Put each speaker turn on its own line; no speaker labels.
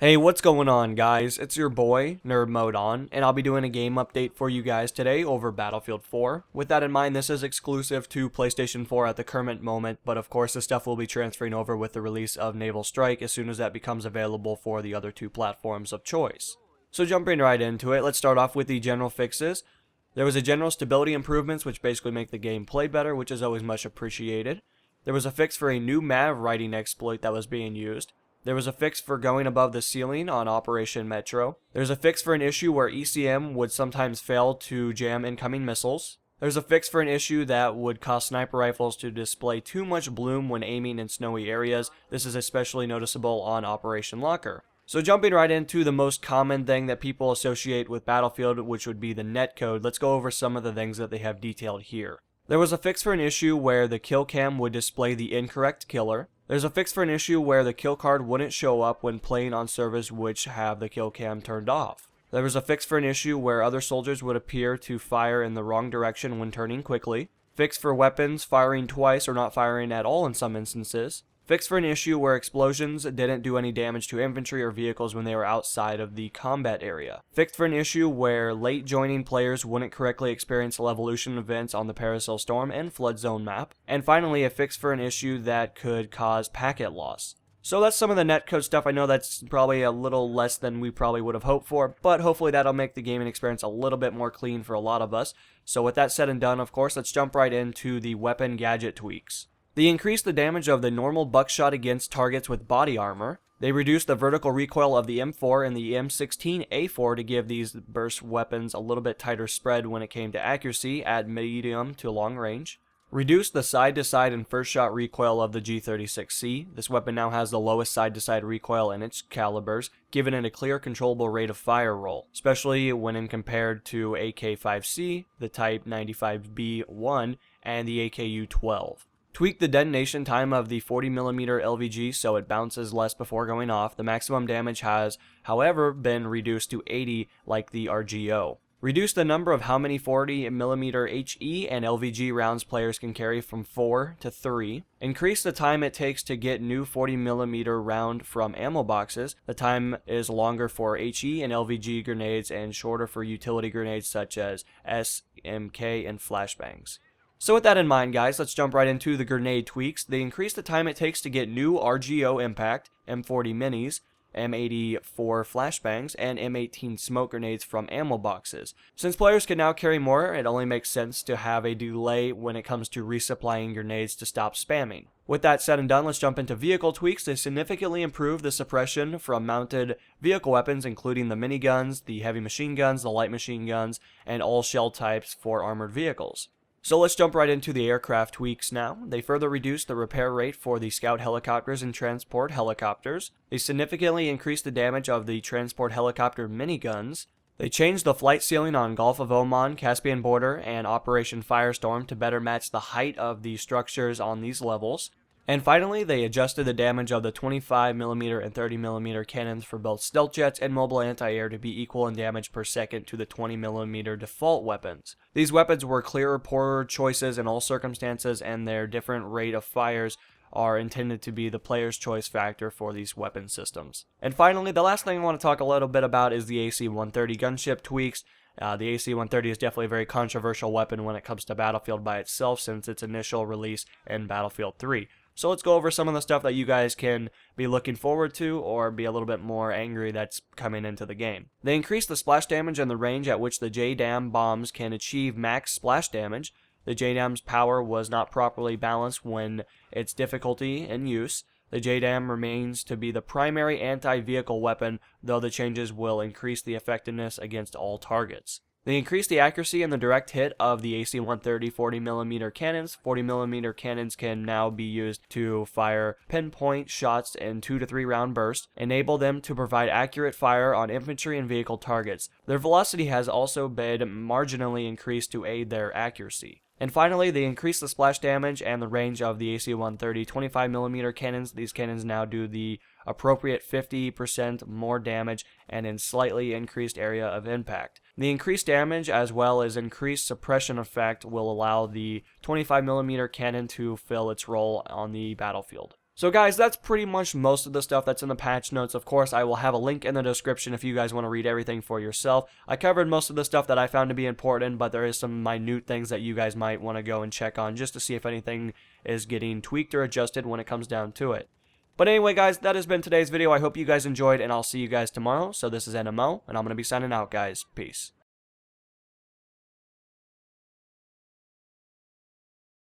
Hey, what's going on, guys? It's your boy, Nerd Mode On, and I'll be doing a game update for you guys today over Battlefield 4. With that in mind, this is exclusive to PlayStation 4 at the current moment, but of course this stuff will be transferring over with the release of Naval Strike as soon as that becomes available for the other two platforms of choice. So jumping right into it, let's start off with the general fixes. There was a general stability improvements, which basically make the game play better, which is always much appreciated. There was a fix for a new MAV writing exploit that was being used. There was a fix for going above the ceiling on Operation Metro. There's a fix for an issue where ECM would sometimes fail to jam incoming missiles. There's a fix for an issue that would cause sniper rifles to display too much bloom when aiming in snowy areas. This is especially noticeable on Operation Locker. So jumping right into the most common thing that people associate with Battlefield, which would be the netcode, let's go over some of the things that they have detailed here. There was a fix for an issue where the kill cam would display the incorrect killer. There's a fix for an issue where the kill card wouldn't show up when playing on servers which have the kill cam turned off. There was a fix for an issue where other soldiers would appear to fire in the wrong direction when turning quickly. Fix for weapons firing twice or not firing at all in some instances. Fix for an issue where explosions didn't do any damage to infantry or vehicles when they were outside of the combat area. Fixed for an issue where late joining players wouldn't correctly experience evolution events on the Parasail Storm and Flood Zone map. And finally, a fix for an issue that could cause packet loss. So that's some of the netcode stuff. I know that's probably a little less than we probably would have hoped for, but hopefully that'll make the gaming experience a little bit more clean for a lot of us. So with that said and done, of course, let's jump right into the weapon gadget tweaks. They increased the damage of the normal buckshot against targets with body armor. They reduced the vertical recoil of the M4 and the M16A4 to give these burst weapons a little bit tighter spread when it came to accuracy at medium to long range. Reduced the side-to-side and first shot recoil of the G36C. This weapon now has the lowest side-to-side recoil in its calibers, giving it a clear controllable rate of fire roll, especially when compared to AK-5C, the Type 95B1, and the AKU-12. Tweak the detonation time of the 40mm LVG so it bounces less before going off. The maximum damage has, however, been reduced to 80 like the RGO. Reduce the number of how many 40mm HE and LVG rounds players can carry from 4 to 3. Increase the time it takes to get new 40mm round from ammo boxes. The time is longer for HE and LVG grenades and shorter for utility grenades such as SMK and flashbangs. So with that in mind, guys, let's jump right into the grenade tweaks. They increase the time it takes to get new RGO impact, M40 minis, M84 flashbangs, and M18 smoke grenades from ammo boxes. Since players can now carry more, it only makes sense to have a delay when it comes to resupplying grenades to stop spamming. With that said and done, let's jump into vehicle tweaks. They significantly improve the suppression from mounted vehicle weapons, including the miniguns, the heavy machine guns, the light machine guns, and all shell types for armored vehicles. So let's jump right into the aircraft tweaks now. They further reduced the repair rate for the scout helicopters and transport helicopters. They significantly increased the damage of the transport helicopter miniguns. They changed the flight ceiling on Gulf of Oman, Caspian Border, and Operation Firestorm to better match the height of the structures on these levels. And finally, they adjusted the damage of the 25mm and 30mm cannons for both stealth jets and mobile anti-air to be equal in damage per second to the 20mm default weapons. These weapons were clearer, poorer choices in all circumstances, and their different rate of fires are intended to be the player's choice factor for these weapon systems. And finally, the last thing I want to talk a little bit about is the AC-130 gunship tweaks. The AC-130 is definitely a very controversial weapon when it comes to Battlefield by itself since its initial release in Battlefield 3. So let's go over some of the stuff that you guys can be looking forward to or be a little bit more angry that's coming into the game. They increased the splash damage and the range at which the JDAM bombs can achieve max splash damage. The JDAM's power was not properly balanced when its difficulty in use. The JDAM remains to be the primary anti-vehicle weapon, though the changes will increase the effectiveness against all targets. They increased the accuracy and the direct hit of the AC-130 40mm cannons. 40mm cannons can now be used to fire pinpoint shots in 2 to 3 round bursts, enable them to provide accurate fire on infantry and vehicle targets. Their velocity has also been marginally increased to aid their accuracy. And finally, they increased the splash damage and the range of the AC-130 25mm cannons. These cannons now do the appropriate 50% more damage and in slightly increased area of impact. The increased damage as well as increased suppression effect will allow the 25mm cannon to fill its role on the battlefield. So guys, that's pretty much most of the stuff that's in the patch notes. Of course, I will have a link in the description if you guys want to read everything for yourself. I covered most of the stuff that I found to be important, but there is some minute things that you guys might want to go and check on just to see if anything is getting tweaked or adjusted when it comes down to it. But anyway, guys, that has been today's video. I hope you guys enjoyed, and I'll see you guys tomorrow. So this is NMO, and I'm going to be signing out, guys. Peace.